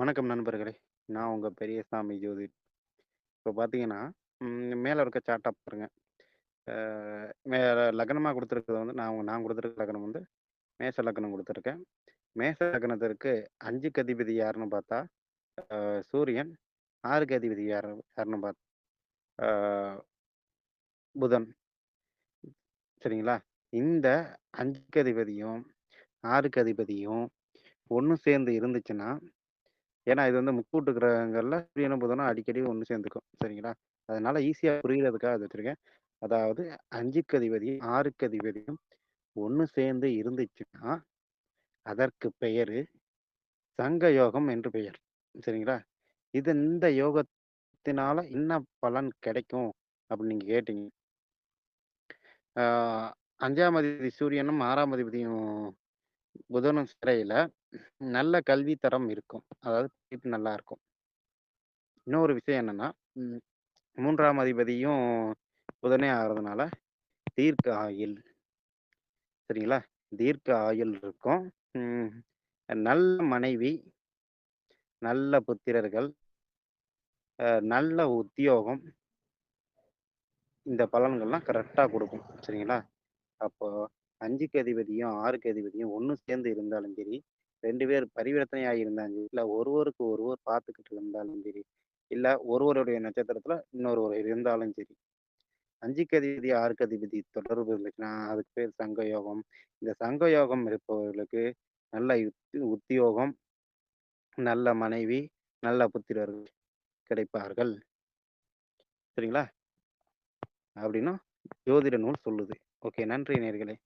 வணக்கம் நண்பர்களே! நான் உங்க பெரியசாமி ஜோதி. இப்போ பார்த்தீங்கன்னா, மேல இருக்க சார்ட்ட பாருங்க. அ லக்னமா குடுத்துருக்கிறது வந்து நான் குடுத்துருக்க லக்னம் வந்து மேஷ லக்னம் குடுத்துருக்கேன். மேஷ லக்னத்திற்கு 5க்கு அதிபதி யாருன்னு பார்த்தா, சூரியன். 6க்கு அதிபதி யாருன்னு பார்த்தா, அ புதன். சரிங்களா? இந்த 5க்கு அதிபதியும், 6க்கு அதிபதியும் ஒண்ணு சேர்ந்து இருந்துச்சுன்னா, ஏன்னா இது வந்து முக்கூட்டு கிரகங்கள்ல சூரியனும், புதனும் அடிக்கடி ஒண்ணு சேர்ந்துக்கும். சரிங்களா? அதனால ஈஸியா புரியிறதுக்காக அத வச்சிருக்கேன். அதாவது 5க்கு அதிபதியும், 6க்கு அதிபதியும் ஒண்ணு சேர்ந்து இருந்துச்சுன்னா, அதற்கு பெயரு சங்க யோகம் என்று பெயர். சரிங்களா? இந்த யோகத்தினால என்ன பலன் கிடைக்கும்? அப்படின்னு நீங்க கேட்டீங்க. ஆ 5ஆம் அதிபதி சூரியனும், 6ஆம் அதிபதியும் புதனும் சேரையில நல்ல கல்வி தரம் இருக்கும். அதாவது படிப்பு நல்லா இருக்கும். இன்னொரு விஷயம் என்னன்னா, ம் 3ஆம் அதிபதியும் புதனே ஆகுறதுனால தீர்க்க ஆயுள். சரிங்களா? தீர்க்க ஆயுள் இருக்கும். ம். நல்ல மனைவி, நல்ல புத்திரர்கள், நல்ல உத்தியோகம், இந்த பலன்கள்லாம் கரெக்ட்டா குடுக்கும். சரிங்களா? அப்போ 5க்கு அதிபதியும், 6க்கு அதிபதியும் ஒண்ணு சேர்ந்து இருந்தாலும் சரி, 2 பேர் பரிவர்த்தனையா இருந்தாலும் சரி, இல்ல ஒருவருக்கு ஒருவர் பார்த்துக்கிட்டு இருந்தாலும் சரி, இல்ல ஒருவருடைய நட்சத்திரத்துல இன்னொருவர் இருந்தாலும் சரி, 5க்கு அதிபதி, 6க்கு அதிபதி தொடர்பு இருந்துச்சுன்னா, அதுக்கு பேர் சங்க யோகம். இந்த சங்க யோகம் இருப்பவர்களுக்கு நல்ல உத்தியோகம், நல்ல மனைவி, நல்ல புத்திரர்கள் கிடைப்பார்கள். சரிங்களா? அப்படின்னு ஜோதிட நூல் சொல்லுது. ஓகே. நன்றி நேயர்களே.